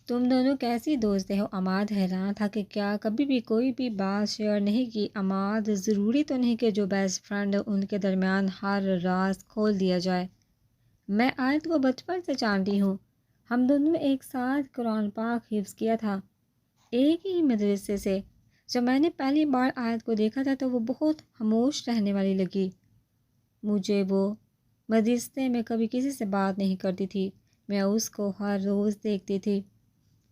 تم دونوں کیسی دوست ہو؟ عماد حیران تھا کہ کیا کبھی بھی کوئی بھی بات شیئر نہیں کی۔ عماد ضروری تو نہیں کہ جو بیسٹ فرینڈ ان کے درمیان ہر راز کھول دیا جائے۔ میں آیت کو بچپن سے جانتی ہوں، ہم دونوں نے ایک ساتھ قرآن پاک حفظ کیا تھا، ایک ہی مدرسے سے۔ جب میں نے پہلی بار آیت کو دیکھا تھا تو وہ بہت خاموش رہنے والی لگی۔ مجھے وہ مدرسے میں کبھی کسی سے بات نہیں کرتی تھی، میں اس کو ہر روز دیکھتی تھی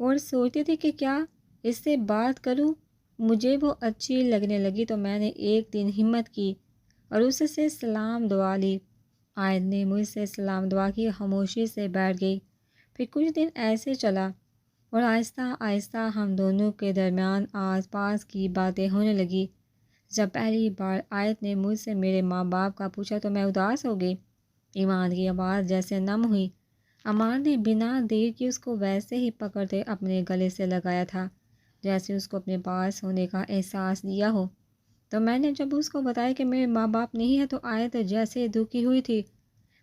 اور سوچتی تھی کہ کیا اس سے بات کروں۔ مجھے وہ اچھی لگنے لگی تو میں نے ایک دن ہمت کی اور اس سے سلام دعا لی۔ آیت نے مجھ سے سلام دعا کی، خاموشی سے بیٹھ گئی۔ پھر کچھ دن ایسے چلا اور آہستہ آہستہ ہم دونوں کے درمیان آس پاس کی باتیں ہونے لگی۔ جب پہلی بار آیت نے مجھ سے میرے ماں باپ کا پوچھا تو میں اداس ہو گئی۔ ایمان کی آواز جیسے نم ہوئی۔ عماد نے بنا دیر کی اس کو ویسے ہی پکڑتے اپنے گلے سے لگایا تھا جیسے اس کو اپنے پاس ہونے کا احساس دیا ہو۔ تو میں نے جب اس کو بتایا کہ میرے ماں باپ نہیں ہیں تو آیت جیسے دکھی ہوئی تھی۔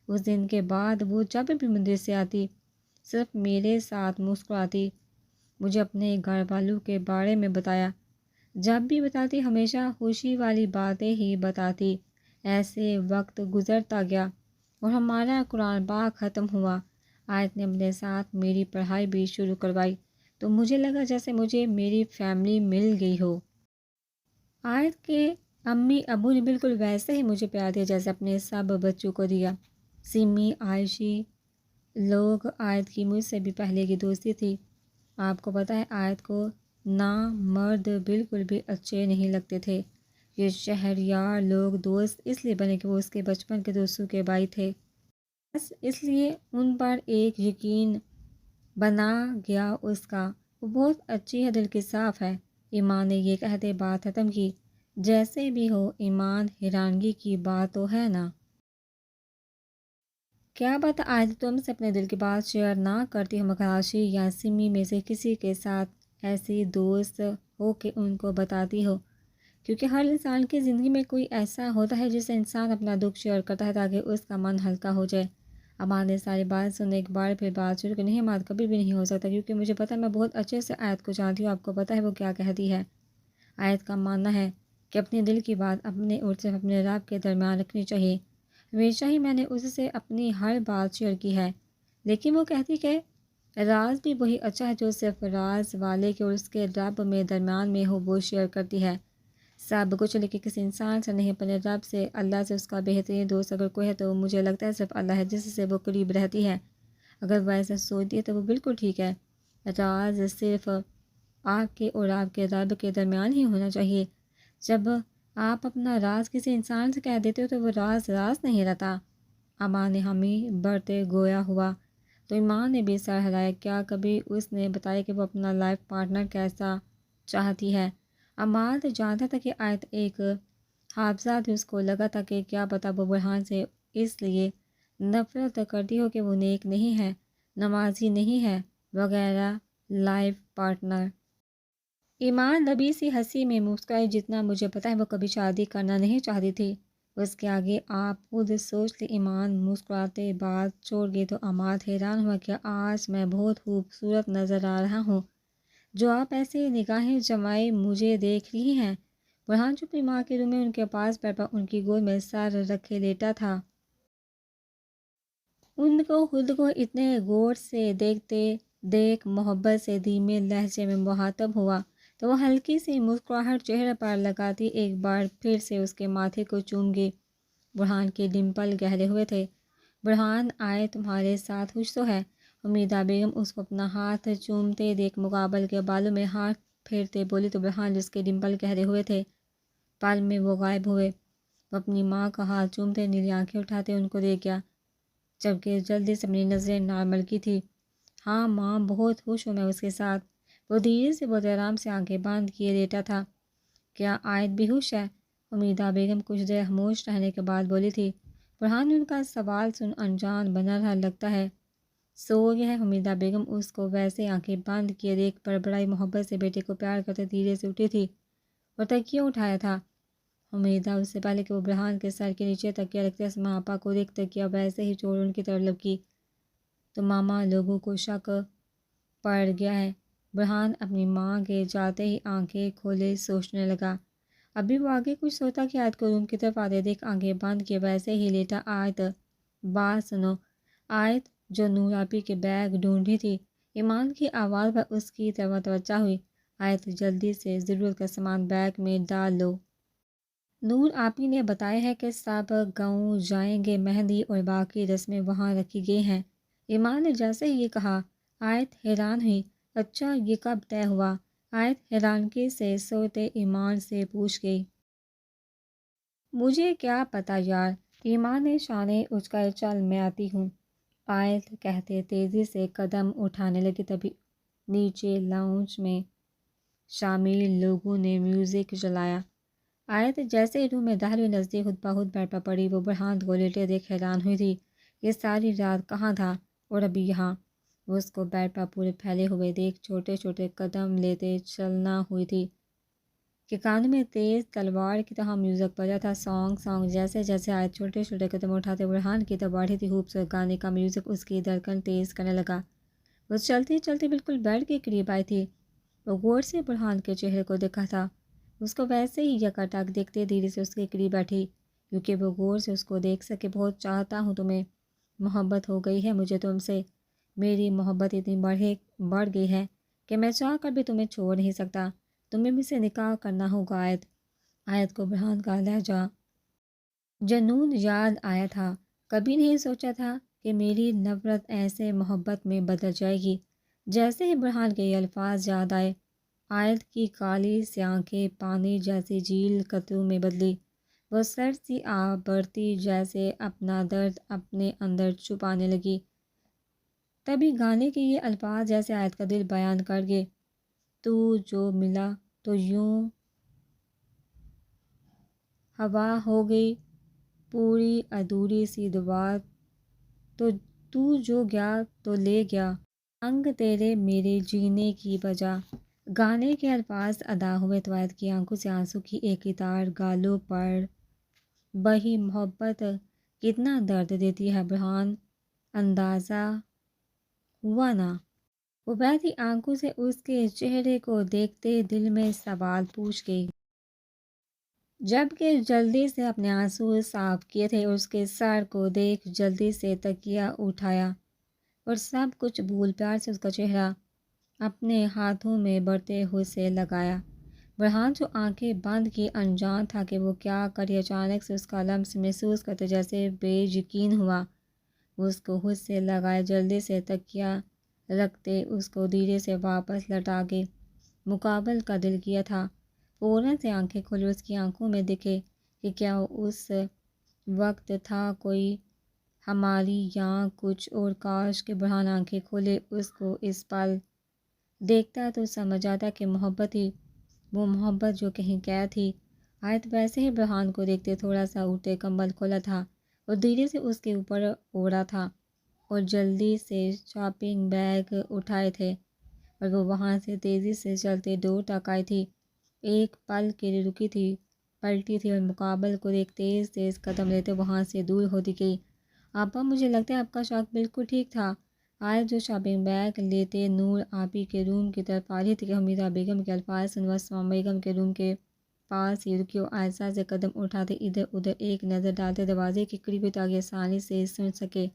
اس دن کے بعد وہ جب بھی مدرسے آتی صرف میرے ساتھ مسکراتی، مجھے اپنے گھر والوں کے بارے میں بتایا۔ جب بھی بتاتی ہمیشہ خوشی والی باتیں ہی بتاتی۔ ایسے وقت گزرتا گیا اور ہمارا قرآن پاک ختم ہوا۔ آیت نے اپنے ساتھ میری پڑھائی بھی شروع کروائی تو مجھے لگا جیسے مجھے میری فیملی مل گئی ہو۔ آیت کے امی ابو نے بالکل ویسے ہی مجھے پیار دیا جیسے اپنے سب بچوں کو دیا۔ سمی، عائشی لوگ آیت کی مجھ سے بھی پہلے کی دوستی تھی۔ آپ کو پتہ ہے آیت کو نا مرد بالکل بھی اچھے نہیں لگتے تھے۔ یہ شہریار لوگ دوست اس لیے بنے کہ وہ اس کے بچپن کے دوستوں کے بھائی تھے، بس اس لیے ان پر ایک یقین بنا گیا اس کا۔ وہ بہت اچھی ہے، دل کی صاف ہے۔ ایمان نے یہ کہتے بات ختم کی۔ جیسے بھی ہو ایمان، حیرانگی کی بات تو ہے نا؟ کیا بات آج تم سے اپنے دل کی بات شیئر نہ کرتی ہو؟ مگر عائشی یا سمی میں سے کسی کے ساتھ ایسی دوست ہو کہ ان کو بتاتی ہو؟ کیونکہ ہر انسان کی زندگی میں کوئی ایسا ہوتا ہے جس سے انسان اپنا دکھ شیئر کرتا ہے تاکہ اس کا من ہلکا ہو جائے۔ امان نے ساری بات سن ایک بار پھر بات شروع کی۔ نہیں اماد، کبھی بھی نہیں ہو سکتا، کیونکہ مجھے پتہ ہے، میں بہت اچھے سے آیت کو جانتی ہوں۔ آپ کو پتہ ہے وہ کیا کہتی ہے؟ آیت کا ماننا ہے کہ اپنے دل کی بات اپنے اور صرف اپنے رب کے درمیان رکھنی چاہیے۔ ہمیشہ ہی میں نے اس سے اپنی ہر بات شیئر کی ہے، لیکن وہ کہتی کہ راز بھی وہی اچھا ہے جو صرف راز والے کے اور اس کے رب میں درمیان میں ہو، وہ شیئر کرتی ہے سب کچھ، لیکن کسی انسان سے نہیں، اپنے رب سے، اللہ سے۔ اس کا بہترین دوست اگر کوئی ہے تو مجھے لگتا ہے صرف اللہ ہے، جس سے وہ قریب رہتی ہے۔ اگر وہ ایسا سوچتی ہے تو وہ بالکل ٹھیک ہے۔ راز صرف آپ کے اور آپ کے رب کے درمیان ہی ہونا چاہیے۔ جب آپ اپنا راز کسی انسان سے کہہ دیتے ہو تو وہ راز راز نہیں رہتا۔ امان نے ہمیں بڑھتے گویا ہوا تو ایمان نے بھی سر ہلایا۔ کیا کبھی اس نے بتایا کہ وہ اپنا لائف پارٹنر کیسا چاہتی ہے؟ اماد جانتا تھا کہ آیت ایک حافظہ تھی۔ اس کو لگا تھا کہ کیا پتہ وہ برہان سے اس لیے نفرت کرتی ہو کہ وہ نیک نہیں ہے، نمازی نہیں ہے وغیرہ۔ Life partner? ایمان دبی سی ہنسی میں مسکرائی۔ جتنا مجھے پتہ ہے وہ کبھی شادی کرنا نہیں چاہتی تھی۔ اس کے آگے آپ خود سوچ لیں۔ ایمان مسکراتے بات چھوڑ گئی تو اماد حیران ہوا کہ آج میں بہت خوبصورت نظر آ رہا ہوں جو آپ ایسے نگاہیں جمائے مجھے دیکھ رہی ہیں۔ برہان جو اپنی ماں کے روم میں ان کے پاس بیٹھا ان کی گود میں سر رکھے لیٹا تھا، ان کو خود کو اتنے غور سے دیکھ محبت سے دھیمے لہجے میں مخاطب ہوا تو وہ ہلکی سی مسکراہٹ چہرے پر لگاتی ایک بار پھر سے اس کے ماتھے کو چوم گئی۔ برہان کے ڈمپل گہرے ہوئے تھے۔ برہان آئے تمہارے ساتھ خوش تو ہے؟ امیدہ بیگم اس کو اپنا ہاتھ چومتے دیکھ مقابل کے بالوں میں ہاتھ پھیرتے بولی تو برہان جس کے ڈمپل گہرے ہوئے تھے پل میں وہ غائب ہوئے۔ وہ اپنی ماں کا ہاتھ چومتے نیلی آنکھیں اٹھاتے ان کو دیکھ گیا، جبکہ جلدی سے اپنی نظریں نارمل کی تھی۔ ہاں ماں، بہت خوش ہوں میں اس کے ساتھ۔ وہ دھیرے سے بہت آرام سے آنکھیں بند کیے لیٹا تھا۔ کیا آیت بھی خوش ہے؟ امیدہ بیگم کچھ دیر خاموش رہنے کے بعد بولی تھی۔ برہان ان کا سوال سن انجان بنا رہا۔ لگتا ہے سو گیا ہے۔ امیدہ بیگم اس کو ویسے آنکھیں بند کیے دیکھ بڑبڑائی، محبت سے بیٹے کو پیار کرتے دھیرے سے اٹھی تھی اور تکیہ اٹھایا تھا۔ امیدہ اس سے پہلے کہ وہ برہان کے سر کے نیچے تکیہ رکھتے اسما آپا کو دیکھ تکیہ ویسے ہی چھوڑ ان کی طرف لپکی تو ماما لوگوں کو شک پڑ گیا ہے۔ برہان اپنی ماں کے جاتے ہی آنکھیں کھولے سوچنے لگا۔ ابھی وہ آگے کچھ سوچا کہ آیت کو روم کی طرف آتے دیکھ آنکھیں بند کیے ویسے ہی لیٹا۔ آیت بات سنو۔ آیت جو نور آپی کے بیگ ڈھونڈ رہی تھی، ایمان کی آواز پر اس کی طرف متوجہ ہوئی۔ آیت جلدی سے ضرورت کا سامان بیگ میں ڈال لو۔ نور آپی نے بتایا ہے کہ سب گاؤں جائیں گے، مہندی اور باقی رسمیں وہاں رکھی گئی ہیں۔ ایمان نے جیسے ہی یہ کہا آیت حیران ہوئی۔ اچھا یہ کب طے ہوا؟ آیت حیرانگی سے سوتے ایمان سے پوچھ گئی۔ مجھے کیا پتہ یار، ایمان نے شانے اچکائے۔ چل میں آتی ہوں، آیت کہتے تیزی سے قدم اٹھانے لگی۔ تبھی نیچے لاؤنج میں شامل لوگوں نے میوزک چلایا۔ آیت جیسے روم میں داخل ہوئی نزدیک خود بخود بیٹھ پر پڑی۔ وہ برہان کو لیٹے دیکھ حیران ہوئی تھی۔ یہ ساری رات کہاں تھا اور ابھی یہاں؟ وہ اس کو بیڈ پر پورے پھیلے ہوئے دیکھ چھوٹے چھوٹے قدم لیتے چلنا ہوئی تھی کہ کانوں میں تیز تلوار کی طرح میوزک بجا تھا۔ سانگ جیسے جیسے آیت چھوٹے چھوٹے قدم اٹھاتے برہان کی طرف بڑھی تھی، خوبصورت گانے کا میوزک اس کی دھڑکن تیز کرنے لگا۔ وہ چلتی چلتی بالکل بیڈ کے قریب آئی تھی۔ وہ غور سے برہان کے چہرے کو دیکھا تھا۔ اس کو ویسے ہی یکاٹک دیکھتے دھیرے سے اس کے قریب بیٹھی کیونکہ وہ غور سے اس کو دیکھ سکے۔ بہت چاہتا ہوں تمہیں، محبت ہو گئی ہے مجھے تم سے۔ میری محبت اتنی بڑھ گئی ہے کہ میں چاہ کر بھی تمہیں چھوڑ نہیں سکتا۔ تمہیں مجھ سے نکاح کرنا ہوگا آیت۔ آیت کو برہان کا لہجہ جنون یاد آیا تھا۔ کبھی نہیں سوچا تھا کہ میری نفرت ایسے محبت میں بدل جائے گی۔ جیسے ہی برہان کے یہ الفاظ یاد آئے، آیت کی کالی سی آنکھیں پانی جیسی جھیل قطروں میں بدلی۔ وہ سر سی آبرتی جیسے اپنا درد اپنے اندر چھپانے لگی۔ تبھی گانے کے یہ الفاظ جیسے آیت کا دل بیان کر گئے۔ تو جو ملا تو یوں ہوا ہو گئی پوری ادھوری سی دعا، تو جو گیا تو لے گیا رنگ تیرے میرے جینے کی وجہ۔ گانے کے الفاظ ادا ہوئے تو آیت کی آنکھوں سے آنسو کی ایک قطار گالوں پر بہی۔ محبت کتنا درد دیتی ہے برہان، اندازہ ہوا نا؟ وہ بہتی آنکھوں سے اس کے چہرے کو دیکھتے دل میں سوال پوچھ گئی، جب کہ جلدی سے اپنے آنسو صاف کیے تھے اور اس کے سر کو دیکھ جلدی سے تکیہ اٹھایا اور سب کچھ بھول پیار سے اس کا چہرہ اپنے ہاتھوں میں بڑھتے ہوئے سے لگایا۔ برہان جو آنکھیں بند کی انجان تھا کہ وہ کیا کرے، اچانک سے اس کا لمس محسوس کرتے جیسے بے یقین ہوا۔ وہ اس کو خود سے لگائے، جلدی سے تکیہ رکھتے اس کو دھیرے سے واپس لٹا کے مقابل کا دل کیا تھا۔ فوراً سے آنکھیں کھولے، اس کی آنکھوں میں دکھے کہ کیا اس وقت تھا کوئی ہماری یہاں کچھ اور۔ کاش کہ برہان آنکھیں کھولے اس کو اس پل دیکھتا تو سمجھ آتا کہ محبت ہی وہ محبت جو کہیں قید تھی۔ آیت ویسے ہی برہان کو دیکھتے تھوڑا سا اٹھتے کمبل کھولا تھا اور دھیرے سے اس کے اوپر اوڑھا تھا اور جلدی سے شاپنگ بیگ اٹھائے تھے اور وہ وہاں سے تیزی سے چلتے ڈور تک آئی تھی۔ ایک پل کے لیے رکی تھی، پلٹی تھی اور مقابل کو دیکھ تیز تیز قدم لیتے وہاں سے دور ہوتی گئی۔ آپا مجھے لگتا ہے آپ کا شک بالکل ٹھیک تھا۔ آیت جو شاپنگ بیگ لیتے نور آپی کے روم کی طرف آ رہی تھی کہ حمیدہ بیگم کے الفاظ سن وہ اسماء بیگم کے روم کے پاس ہی رکی اور آہستہ سے قدم اٹھاتے ادھر ادھر ایک نظر ڈالتے دروازے کے قریب تاکہ آسانی سے سن سکے۔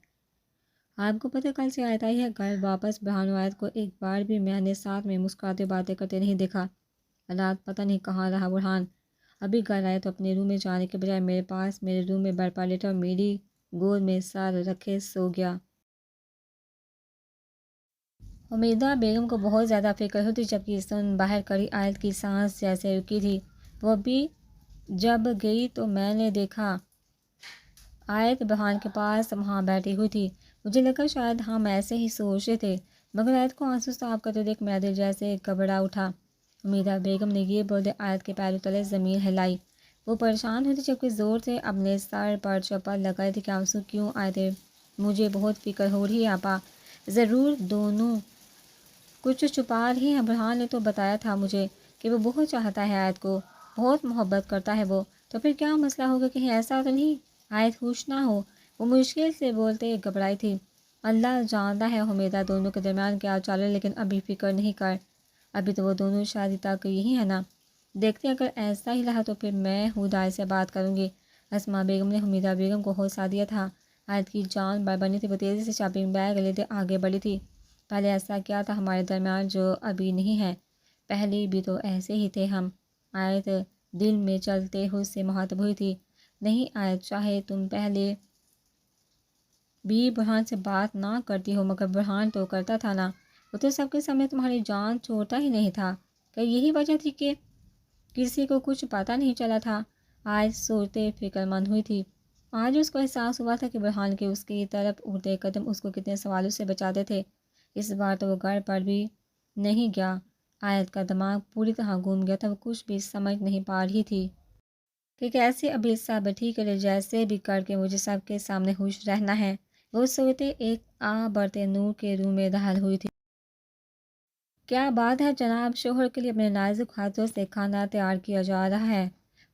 آپ کو پتہ کل سے آیت آئی ہے گھر واپس؟ برہان و آیت کو ایک بار بھی میں نے ساتھ میں مسکراتے باتیں کرتے نہیں دیکھا۔ رات پتہ نہیں کہاں رہا برہان۔ ابھی گھر آئے تو اپنے روم میں جانے کے بجائے میرے پاس میرے روم میں بیڈ پر لیٹا اور میری گود میں سر رکھے سو گیا۔ حمیدہ بیگم کو بہت زیادہ فکر ہوتی جبکہ سن باہر کڑی آیت کی سانس جیسے رکی تھی۔ وہ بھی جب گئی تو میں نے دیکھا آیت برہان کے پاس وہاں بیٹھی ہوئی تھی۔ مجھے لگا شاید ہم ایسے ہی سوچ رہے تھے مگر آیت کو آنسو صاف کرتے دیکھ میرا دل جیسے گھبرا اٹھا۔ حمیدہ بیگم نے یہ بولتے آیت کے پیروں تلے زمین ہلائی۔ وہ پریشان ہوئی تھی جبکہ زور سے اپنے سر پر چپل لگائی تھی کہ آنسو کیوں آئے تھے؟ مجھے بہت فکر ہو رہی ہے آپا۔ ضرور دونوں کچھ چھپا رہی ہیں۔ برہان نے تو بتایا تھا مجھے کہ وہ بہت چاہتا ہے آیت کو، بہت محبت کرتا ہے وہ، تو پھر کیا مسئلہ ہوگا؟ کہیں ایسا تو نہیں آیت خوش نہ ہو؟ وہ مشکل سے بولتے گھبرائی تھی۔ اللہ جانتا ہے حمیدہ دونوں کے درمیان کیا چل رہا ہے، لیکن ابھی فکر نہیں کر، ابھی تو وہ دونوں شادی تک یہی ہے نا۔ دیکھتے اگر ایسا ہی رہا تو پھر میں ہدایت سے بات کروں گی۔ اسما بیگم نے حمیدہ بیگم کو حوصلہ دیا تھا۔ آیت کی جان بڑھنی تھی، وہ تیزی سے شاپنگ بیگ لیتے آگے بڑھی تھی۔ پہلے ایسا کیا تھا ہمارے درمیان جو ابھی نہیں ہے؟ پہلے بھی تو ایسے ہی تھے ہم۔ آیت دل میں چلتے ہوئے سے مخاطب ہوئی تھی۔ نہیں آیت، چاہے تم پہلے بھی برہان سے بات نہ کرتی ہو مگر برہان تو کرتا تھا نا، وہ تو سب کے سامنے تمہاری جان چھوڑتا ہی نہیں تھا۔ کہ یہی وجہ تھی کہ کسی کو کچھ پتہ نہیں چلا تھا؟ آج صورتیں فکر مند ہوئی تھی۔ آج اس کو احساس ہوا تھا کہ برہان کے اس کی طرف اٹھتے قدم اس کو کتنے سوالوں سے بچاتے تھے۔ اس بار تو وہ گھر پر بھی نہیں گیا۔ آیت کا دماغ پوری طرح گھوم گیا تھا، وہ کچھ بھی سمجھ نہیں پا رہی تھی کہ کیسے ابھی سب ٹھیک کرے، جیسے بھی کر کے مجھے سب کے سامنے خوش رہنا ہے۔ وہ صورتیں ایک بڑھتے نور کے روح میں داخل ہوئی تھی۔ کیا بات ہے جناب، شوہر کے لیے اپنے نازک ہاتھوں سے کھانا تیار کیا جا رہا ہے۔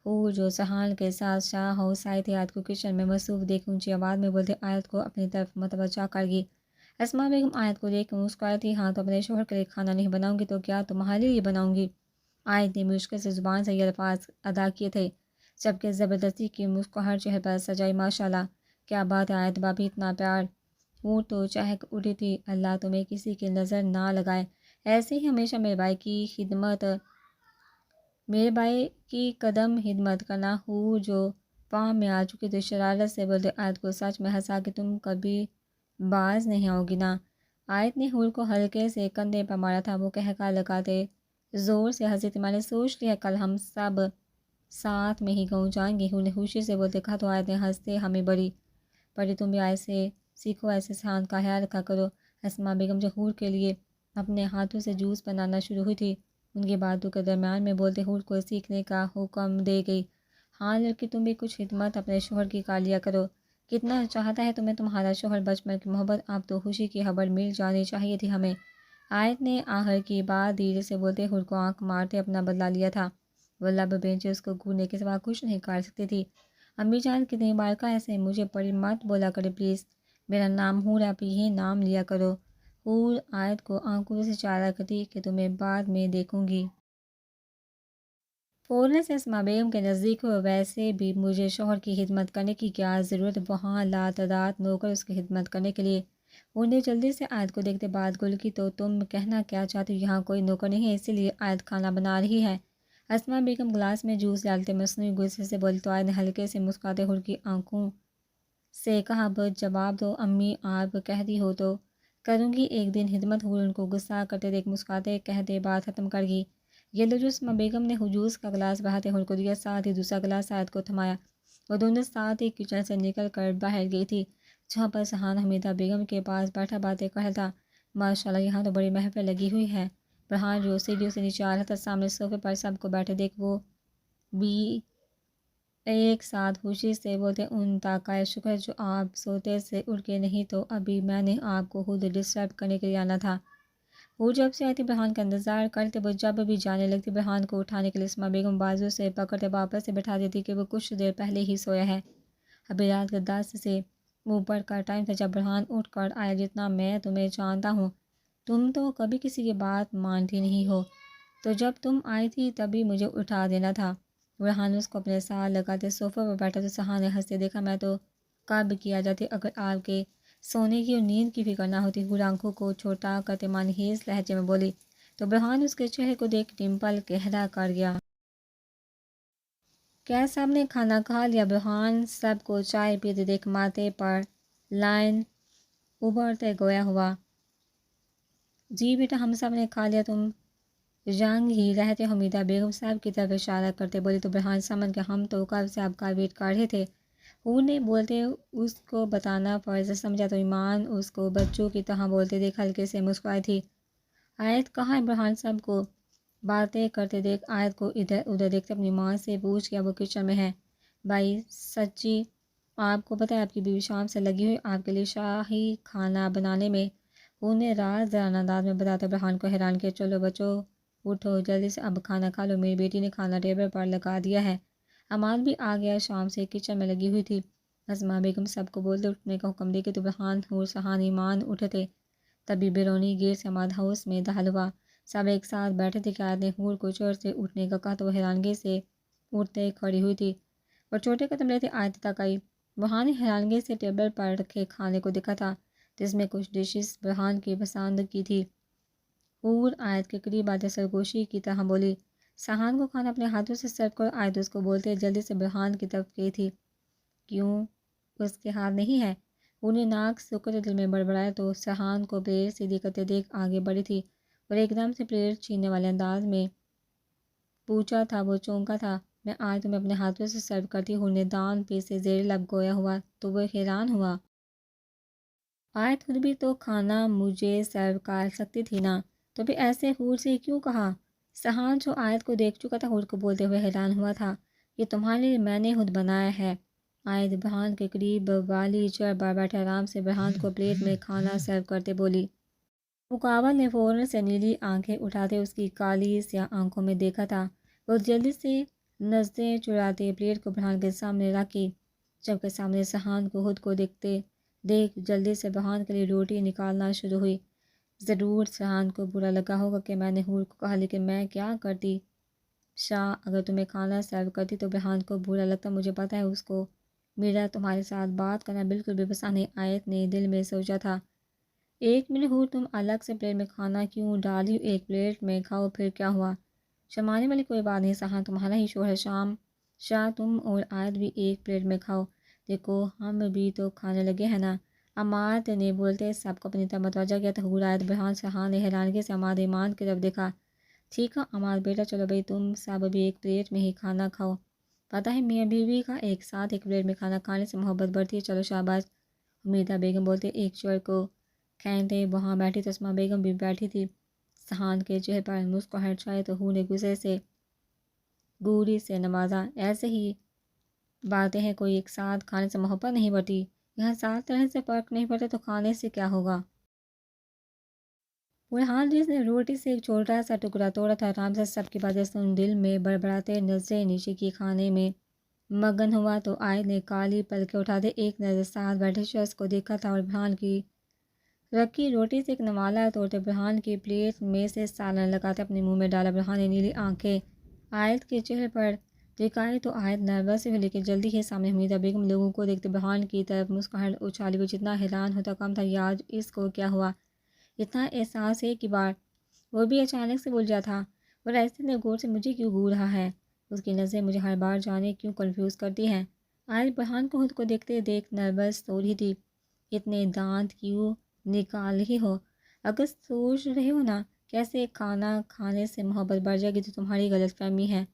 حور جو سہان کے ساتھ شاہ ہاؤس آئی تھی، آیت کو کچن میں مصروف دیکھ اونچی آواز میں بولتے آیت کو اپنی طرف متوجہ کر گئی۔ اسما بیگم آیت کو دیکھ مسکرائی تھی۔ ہاں تو اپنے شوہر کے لیے کھانا نہیں بناؤں گی تو کیا تمہارے لیے بناؤں گی؟ آیت نے مشکل سے زبان سے یہ الفاظ ادا کیے تھے جبکہ زبردستی کی مسکراہٹ چہرے پر سجائی۔ ماشاءاللہ، کیا بات ہے آیت بابی، اتنا پیار۔ وہ تو چہک اٹھی تھی۔ اللہ تمہیں کسی کی نظر نہ لگائے، ایسے ہی ہمیشہ میرے بھائی کی قدم خدمت کرنا۔ ہو جو پاؤں میں آ چکی تو شرارت سے بولتے آیت کو سچ میں ہنسا کہ تم کبھی باز نہیں آؤ گی نا۔ آیت نے حور کو ہلکے سے کندھے پر مارا تھا، وہ کہکا لگاتے زور سے ہنسی تھی۔ میں نے سوچ لیا کل ہم سب ساتھ میں ہی گاؤں جائیں گے، حور نے خوشی سے بولتے کہا تو آیت نے ہنستے ہمیں بڑی تم بھی ایسے سیکھو، ایسے صحت کا خیال رکھا کرو۔ اسما بیگم جو حور کے لیے اپنے ہاتھوں سے جوس بنانا شروع ہوئی تھی، ان کی باتوں کے درمیان میں بولتے حور کو سیکھنے کا حکم دے گئی۔ ہاں لڑکی، تم بھی کچھ خدمت اپنے شوہر کی کر لیا کرو۔ کتنا چاہتا ہے تمہیں تمہارا شوہر، بچپن کی محبت، اب تو خوشی کی خبر مل جانی چاہیے تھی ہمیں۔ آیت نے آخر کی بات دھیرے سے بولتے حور کو آنکھ مارتے اپنا بدلہ لیا تھا۔ وہ لب بینچے اس کو گھورنے کے سوا کچھ نہیں کر سکتی تھی۔ امی جان کتنی بار کہا ایسے مجھے پری مت بولا کرے پلیز، میرا نام حور ہے، آپ یہی نام لیا کرو۔ حور آیت کو آنکھوں سے اشارہ کرتی کہ تمہیں بعد میں دیکھوں گی۔ فوراً سے اسما بیگم کے نزدیک ہوئے، ویسے بھی مجھے شوہر کی خدمت کرنے کی کیا ضرورت، وہاں لاتعداد نوکر اس کی خدمت کرنے کے لیے۔ انہوں نے جلدی سے آیت کو دیکھتے بات گل کی، تو تم کہنا کیا چاہتی ہو، یہاں کوئی نوکر نہیں ہے اسی لیے آیت کھانا بنا رہی ہے۔ اسما بیگم گلاس میں جوس ڈالتے مصنوعی غصے سے بولی تو آیت نے ہلکے سے مسکراتے حور کی آنکھوں سے کہا بس جواب دو امی، آپ کہتی ہو تو کروں گی ایک دن خدمت۔ حور ان کو غصہ کرتے دیکھ مسکراتے کہتے بات ختم کر گئی۔ یہ لو جوس، اسما بیگم نے جوس کا گلاس بڑھاتے حور کو دیا، ساتھ ہی دوسرا گلاس آیت کو تھمایا۔ وہ دونوں ساتھ ہی کچن سے نکل کر باہر گئی تھی، جہاں پر سہان حمیدہ بیگم کے پاس بیٹھا باتیں کر رہا تھا۔ ماشاءاللہ، یہاں تو بڑی محفل لگی ہوئی ہے۔ برہان جو سیڑھیوں سے نیچے آ رہا تھا، سامنے صوفے پر سب کو بیٹھے دیکھ وہ بھی ایک ساتھ خوشی سے بولتے ان کا شکر جو آپ سوتے سے اٹھ کے نہیں تو ابھی میں نے آپ کو خود ڈسٹرب کرنے کے لیے آنا تھا۔ وہ جب سے آئی تھی برہان کا انتظار کرتے، وہ جب بھی جانے لگتی برہان کو اٹھانے کے لیے اسما بیگم بازو سے پکڑتے واپس سے بٹھا دیتی کہ وہ کچھ دیر پہلے ہی سویا ہے۔ ابھی رات کے 10 سے اوپر کا ٹائم تھا جب برہان اٹھ کر آیا۔ جتنا میں تمہیں جانتا ہوں، تم تو کبھی کسی کی بات مانتی نہیں ہو، تو جب تم آئی تھی تبھی مجھے اٹھا دینا تھا۔ برہان اس کو اپنے ساتھ لگاتے صوفے پر بیٹھا تو سہان نے ہنستے دیکھا میں تو کب کیا جاتی اگر آپ کے سونے کی اور نیند کی فکر نہ ہوتی۔ حور آنکھوں کو چھوٹا کرتے مانحیس لہجے میں بولی تو برہان اس کے چہرے کو دیکھ ڈمپل گہرا کر گیا۔ کیا سب نے کھانا کھا لیا؟ برہان سب کو چائے پیتے دیکھ ماتھے پر لائن ابھرتے گویا ہوا، جی بیٹا ہم سب نے کھا لیا، تم جنگ ہی رہتے۔ حمیدہ بیگم صاحب کی طرف اشارہ کرتے بولی تو برہان سمجھ کے ہم تو کب سے آپ کا ویٹ کر رہے تھے۔ حور نے بولتے اس کو بتانا فرض سمجھا تو ایمان اس کو بچوں کی طرح بولتے دیکھ ہلکے سے مسکرائی تھی۔ آیت کہاں ہے؟ برہان سب کو باتیں کرتے دیکھ آیت کو ادھر ادھر دیکھتے اپنی ماں سے پوچھ کیا وہ کچن میں ہے۔ بھائی سچی آپ کو پتہ ہے آپ کی بیوی شام سے لگی ہوئی آپ کے لیے شاہی کھانا بنانے میں۔ حور نے راز درانا انداز میں بتاتے برہان کو حیران کیا۔ چلو بچوں اٹھو جلدی سے اب کھانا کھا لو، میری بیٹی نے کھانا ٹیبل پر لگا دیا ہے۔ عماد بھی آ گیا، شام سے کچن میں لگی ہوئی تھی۔ اسما بیگم سب کو بولتے اٹھنے کا حکم دے کے تو برہان اور سہان ایمان اٹھتے. تبھی بیرونی گیٹ سے عماد ہاؤس میں داخل ہوا. سب ایک ساتھ بیٹھے تھے کہ عائد نے حور کو چڑھ سے اٹھنے کا کہا تو وہ حیرانگی سے اٹھتے کھڑی ہوئی تھی اور چھوٹے قدم لیتے عائد تک آئی. برہان نے حیرانگی سے ٹیبل پر رکھے کھانے کو دیکھا تھا جس میں کچھ ڈشز برہان کی پسند کی تھی. حور عائد کے قریب آتے سرگوشی کی طرح بولی، سہان کو کھانا اپنے ہاتھوں سے سرو کرو. عائد اس کو بولتے جلدی سے برہان کی طرف گئی تھی. کیوں اس کے ہاتھ نہیں ہے؟ حور نے ناک سکڑ دل میں بڑبڑایا تو سہان کو پلیٹ سیدھی کرتے دیکھ آگے بڑھی تھی اور ایک دم سے پلیٹ چھیننے والے انداز میں پوچھا تھا. وہ چونکا تھا. میں آج تمہیں اپنے ہاتھوں سے سرو کرتی. حور نے دان پہ سے زیر لب گویا ہوا تو وہ حیران ہوا. آج خود بھی تو کھانا مجھے سرو کر سکتی تھی نا، تو پھر ایسے حور سے کیوں کہا؟ سہان جو آیت کو دیکھ چکا تھا حور کو بولتے ہوئے حیران ہوا تھا، یہ تمہارے لیے میں نے خود بنایا ہے. آیت برہان کے قریب والی چیئر پر بیٹھے آرام سے برہان کو پلیٹ میں کھانا سرو کرتے بولی. مقابل نے فوراً سے نیلی آنکھیں اٹھاتے اس کی کالی سیاہ آنکھوں میں دیکھا تھا. وہ جلدی سے نظریں چراتے پلیٹ کو برہان کے سامنے رکھی جبکہ سامنے سہان کو خود کو دیکھتے دیکھ جلدی سے برہان کے لیے روٹی نکالنا شروع ہوئی. ضرور سہان کو برا لگا ہوگا کہ میں نے حور کو کہا، لیکن میں کیا کرتی شاہ، اگر تمہیں کھانا سرو کرتی تو برہان کو برا لگتا. مجھے پتہ ہے اس کو میرا تمہارے ساتھ بات کرنا بالکل بھی پسند نہیں. آیت نے دل میں سوچا تھا، ایک منٹ حور تم الگ سے پلیٹ میں کھانا کیوں ڈالی؟ ایک پلیٹ میں کھاؤ پھر کیا ہوا؟ شرمانے والی کوئی بات نہیں سہان، تمہارا ہی شوہر شاہ تم اور آیت بھی ایک پلیٹ میں کھاؤ. دیکھو ہم بھی تو کھانے لگے ہیں نا. عماد نے بولتے سب کو اپنی طرف متوجہ کیا تھا. حور، آیت، برہان. سہان نے حیرانگی سے عماد ایمان کی طرف دیکھا. ٹھیک ہے عماد بیٹا، چلو بھائی تم سب ابھی ایک پلیٹ میں ہی کھانا کھاؤ. پتہ ہے میاں بیوی کا ایک ساتھ ایک پلیٹ میں کھانا کھانے سے محبت بڑھتی ہے. چلو شاباش. حمیدہ بیگم بولتے ایک چیئر کو کھینچتے وہاں بیٹھی تو اسما بیگم بھی بیٹھی تھی. سہان کے چہرے پر مسکراہٹ چھائی تو حور نے غصے سے گوری سے نوازا، ایسے ہی باتیں ہیں، کوئی ایک ساتھ کھانے سے محبت نہیں بڑھتی. یہاں 7 طرح سے فرق نہیں پڑتا تو کھانے سے کیا ہوگا؟ برہان جس نے روٹی سے ایک چھوٹا سا ٹکڑا توڑا تھا آرام سے سب کی باتیں سن دل میں بڑبڑاتے نظریں نیچے کی کھانے میں مگن ہوا تو آیت نے کالی پلکیں اٹھاتے ایک نظر ساتھ بیٹھے شخص کو دیکھا تھا اور برہان کی رکھی روٹی سے ایک نوالا توڑتے برہان کی پلیٹ میں سے سالن لگاتے اپنے منہ میں ڈالا. برہان نے نیلی آنکھیں آیت کے چہرے پر دکھائی تو آیت نروس ہوئی لیکن جلدی ہی سامنے حمیدہ بیگم لوگوں کو دیکھتے برہان کی طرف مسکراہٹ اچھالی. وہ جتنا حیران ہوتا کم تھا. یہ آج اس کو کیا ہوا؟ اتنا احساس ہے کہ بار وہ بھی اچانک سے بول جا تھا اور ایسے نے غور سے مجھے کیوں گھور رہا ہے؟ اس کی نظریں مجھے ہر بار جانے کیوں کنفیوز کرتی ہیں. آیت برہان کو خود کو دیکھتے دیکھ نروس ہو رہی تھی. اتنے دانت کیوں نکال رہی ہو؟ اگر سوچ رہے ہو نا کیسے کھانا کھانے سے محبت بڑھ جائے گی تو تمہاری غلط فہمی ہے.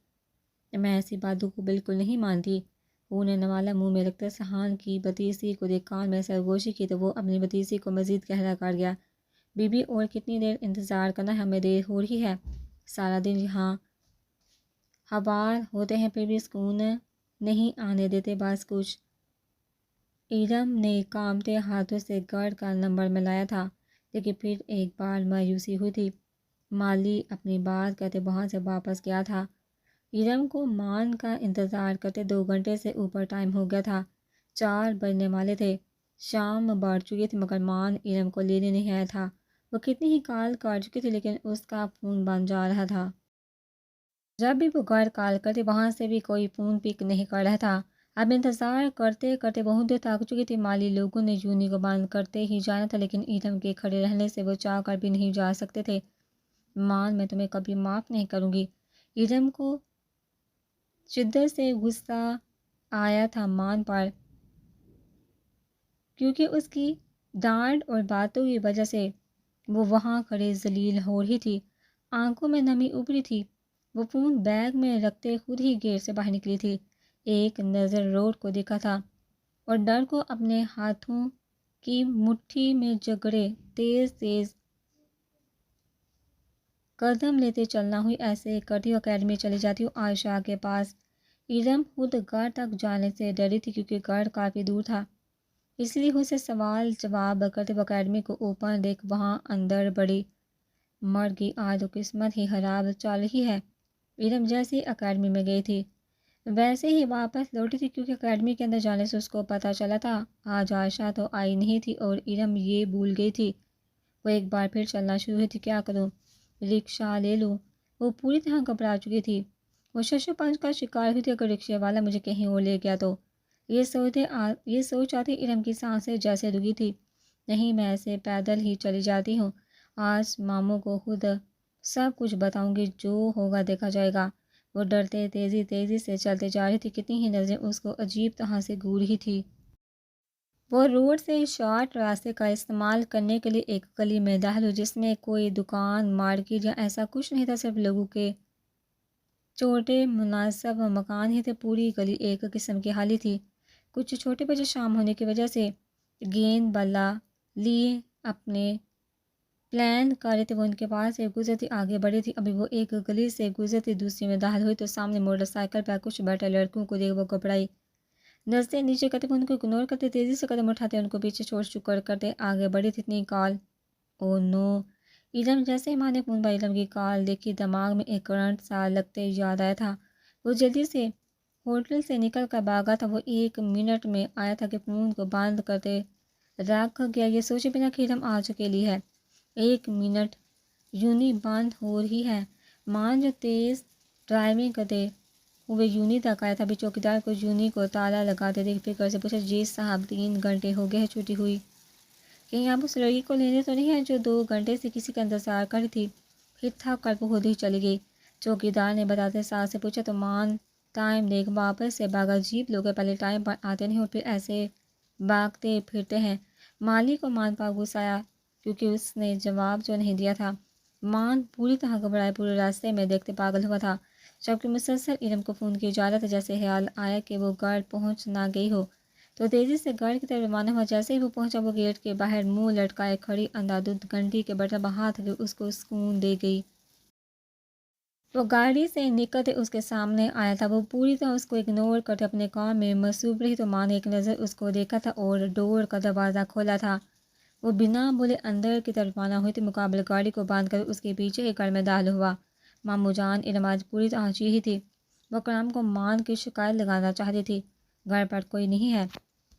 میں ایسی باتوں کو بالکل نہیں مانتی. وہ نے نوالا منہ میں رکھتے سہان کی بتیسی کو دیکھ کان میں سرگوشی کی تو وہ اپنی بتیسی کو مزید گہرا کر گیا. بی بی اور کتنی دیر انتظار کرنا ہے؟ ہمیں دیر ہو رہی ہے. سارا دن یہاں ہبار ہوتے ہیں پھر بھی سکون نہیں آنے دیتے. بس کچھ. ارم نے کامتے ہاتھوں سے گڑھ کا نمبر ملایا تھا لیکن پھر ایک بار مایوسی ہوئی تھی. مالی اپنی بات کہتے وہاں سے واپس گیا تھا. ارم کو مان کا انتظار کرتے 2 گھنٹے سے اوپر ٹائم ہو گیا تھا. 4 بجنے والے تھے. شام بڑھ چکی تھی مگر مان ارم کو لینے نہیں آیا تھا. وہ کتنی ہی کال کر چکی تھی لیکن اس کا فون بن جا رہا تھا. جب بھی وہ گھر کال کرتی وہاں سے بھی کوئی فون پک نہیں کر رہا تھا. اب انتظار کرتے کرتے بہت دیر تھک چکی تھی. مالی لوگوں نے یونی کو بند کرتے ہی جانا تھا لیکن ارم کے کھڑے رہنے سے وہ چاہ کر بھی نہیں جا سکتے تھے. مان، میں تمہیں کبھی معاف نہیں کروں گی. ارم کو شدت سے غصہ آیا تھا مان پر کیونکہ اس کی ڈانٹ اور باتوں کی وجہ سے وہ وہاں کھڑے ذلیل ہو رہی تھی. آنکھوں میں نمی ابھری تھی. وہ فون بیگ میں رکھتے خود ہی گیٹ سے باہر نکلی تھی. ایک نظر روڈ کو دیکھا تھا اور ڈر کو اپنے ہاتھوں کی مٹھی میں جگڑے تیز تیز قدم لیتے چلنا ہوئی. ایسے کرتی اکیڈمی چلی جاتی ہوں عائشہ کے پاس. ارم خود گھر تک جانے سے ڈری تھی کیونکہ گھر کافی دور تھا، اس لیے اسے سوال جواب کرتے وہ اکیڈمی کو اوپن دیکھ وہاں اندر بڑی. مر گئی آج تو قسمت ہی خراب چل رہی ہے. ارم جیسی اکیڈمی میں گئی تھی ویسے ہی واپس لوٹی تھی کیونکہ اکیڈمی کے اندر جانے سے اس کو پتہ چلا تھا آج عائشہ تو آئی نہیں تھی اور ارم یہ بھول گئی تھی۔ وہ ایک بار پھر چلنا شروع ہوئی تھی، کیا کروں، رکشہ لے لوں؟ وہ پوری طرح گھبرا چکی تھی۔ وہ ششو پنج کا شکار ہوئی تھی، اگر رکشے والا مجھے کہیں اور لے گیا تو۔ یہ سوچ آتی ارم کی سانسیں جیسے رکی تھی۔ نہیں، میں ایسے پیدل ہی چلی جاتی ہوں، آج ماموں کو خود سب کچھ بتاؤں گی، جو ہوگا دیکھا جائے گا۔ وہ ڈرتے تیزی سے چلتے جا رہی تھی، کتنی ہی نظریں اس کو عجیب طرح سے گھور رہی تھی۔ وہ روڈ سے شارٹ راستے کا استعمال کرنے کے لیے ایک گلی میں داخل ہوئی جس میں کوئی دکان، مارکیٹ یا ایسا کچھ نہیں تھا، صرف لوگوں کے چھوٹے مناسب مکان ہی تھے۔ پوری گلی ایک قسم کی خالی تھی۔ کچھ چھوٹے بچے شام ہونے کی وجہ سے گیند بلا لیے اپنے پلان کر رہے تھے، وہ ان کے پاس سے گزرتی آگے بڑھی تھی۔ ابھی وہ ایک گلی سے گزرتی دوسری میں داخل ہوئی تو سامنے موٹر سائیکل پر کچھ بیٹھے لڑکوں کو دیکھ وہ گھبرائی، نظریں نیچے کرتے ان کو اگنور کرتے، تیزی سے قدم اٹھاتے ان کو پیچھے چھوڑ چکر کرتے آگے بڑھی تھی۔ اتنی کال، او نو! ارم جیسے ماں نے فون پر ارم کی کال دیکھی، دماغ میں ایک کرنٹ سا لگتے یاد آیا تھا۔ وہ جلدی سے ہوٹل سے نکل کر بھاگا تھا، وہ 1 منٹ میں آیا تھا کہ فون کو بند کرتے رکھ گیا، یہ سوچے بنا کہ ارم آ چکے لی ہے۔ 1 منٹ یونی بند ہو رہی ہے۔ مان جو تیز ڈرائیونگ کرتے ہوئے یونی تک آیا تھا، ابھی چوکیدار کو یونی کو تالا لگاتے دیکھ فکر سے پوچھا، جی صاحب 3 گھنٹے ہو گئے ہیں چھٹی ہوئی، کہیں آپ اس لڑکی کو لینے تو نہیں ہے جو 2 گھنٹے سے کسی کا انتظار کر رہی تھی؟ پھر تھک کر وہ خود ہی چلی گئی، چوکیدار نے بتاتے ساتھ سے پوچھا۔ تو مان ٹائم دیکھ واپس سے بھاگا، جیپ لوگ پہلے ٹائم پر آتے نہیں اور پھر ایسے بھاگتے پھرتے ہیں۔ مالی کو مان پر غصہ آیا کیونکہ اس نے جواب جو نہیں دیا تھا۔ مان پوری طرح گھبرائے، پورے راستے میں دیکھتے پاگل ہوا تھا، جبکہ مسلسل ارم کو فون کی جا رہا تھا۔ جیسے خیال آیا کہ وہ گھر پہنچ نہ گئی ہو تو تیزی سے گھر کی طرف روانہ ہوا۔ جیسے ہی وہ پہنچا، وہ گیٹ کے باہر منہ لٹکائے کھڑی اندھا دھند گھنٹی کے برتن پر ہاتھ رکھ اس کو سکون دے گئی۔ وہ گاڑی سے نکلتے اس کے سامنے آیا تھا، وہ پوری طرح اس کو اگنور کرتے اپنے کام میں مصروف رہی تو ماں نے ایک نظر اس کو دیکھا تھا اور ڈور کا دروازہ کھولا تھا۔ وہ بنا بولے اندر کی طرف روانہ ہوئی تھی، مقابل گاڑی کو باندھ کر اس کے پیچھے کے گھر میں داخل ہوا۔ ماموں جان ارم آج پوری طرح چیخی تھی، وہ کرم کو مان کی شکایت لگانا چاہتی تھی، گھر پر کوئی نہیں ہے،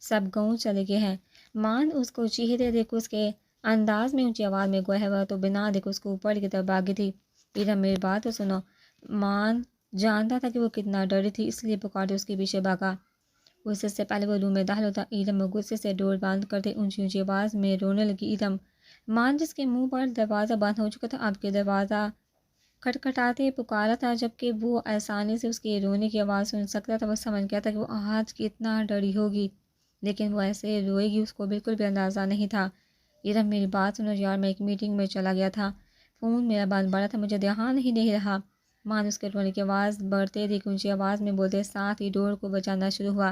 سب گاؤں چلے گئے ہیں۔ مان اس کو چیختے دیکھ اس کے انداز میں اونچی آواز میں گویا ہوا تو بنا دیکھ اس کو اوپر کی طرف بھاگی تھی۔ ارم میری بات تو سنو۔ مان جانتا تھا کہ وہ کتنا ڈری تھی، اس لیے پکارتے اس کے پیچھے بھاگا۔ اس سے پہلے وہ روم میں داخل ہوتا، ارم غصے سے ڈور بند کرتے اونچی اونچی آواز میں رونے لگی۔ ارم مان جس کے منہ پر دروازہ بند ہو چکا تھا اب کے دروازہ کھٹکھٹاتے پکارا تھا، جبکہ وہ آسانی سے اس کے رونے کی آواز سن سکتا تھا۔ وہ سمجھ گیا تھا کہ وہ آج کتنا ڈری ہوگی، لیکن وہ ایسے روئے گی اس کو بالکل بھی اندازہ نہیں تھا۔ ارم میری بات سنو یار، میں ایک میٹنگ میں چلا گیا تھا، فون میرا بند پڑا تھا، مجھے دھیان ہی نہیں رہا۔ مان اس کے رونے کی آواز بڑھتے دیکھ اونچی آواز میں بولتے ساتھ ہی ڈور کو بجانا شروع ہوا۔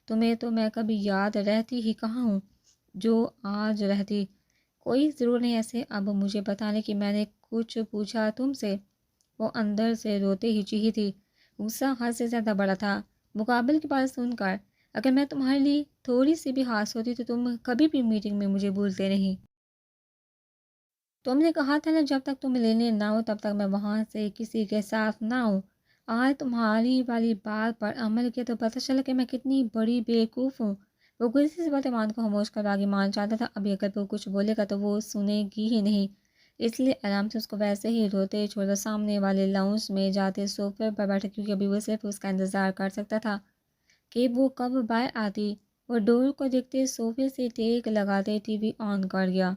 تمہیں تو میں کبھی یاد رہتی ہی کہاں ہوں جو آج رہتی، کوئی ضرور نہیں ایسے اب مجھے بتانے کی میں نے کچھ پوچھا تم سے۔ وہ اندر سے روتے ہی چیخی تھی، غصہ حد سے زیادہ بڑا تھا مقابل کی بات سن کر۔ اگر میں تمہارے لیے تھوڑی سی بھی خاص ہوتی تو تم کبھی بھی میٹنگ میں مجھے بھولتے نہیں۔ تم نے کہا تھا نا جب تک تم لینے نہ ہو تب تک میں وہاں سے کسی کے ساتھ نہ ہوں۔ آج تمہاری والی بات پر عمل کیا تو پتہ چلا کہ میں کتنی بڑی بیوقوف ہوں۔ وہ غصے سے بولتے مان کو خاموش کر آگے مان چاہتا تھا ابھی اگر وہ کچھ بولے گا تو وہ سنے گی ہی نہیں، اس لیے آرام سے اس کو ویسے ہی روتے چھوڑا، سامنے والے لاؤنج میں جاتے صوفے پر بیٹھا کیونکہ ابھی وہ صرف اس کا انتظار کر سکتا تھا کہ وہ کب باہر آتی۔ وہ ڈور کو دیکھتے صوفے سے ٹیک لگاتے ٹی وی آن کر گیا۔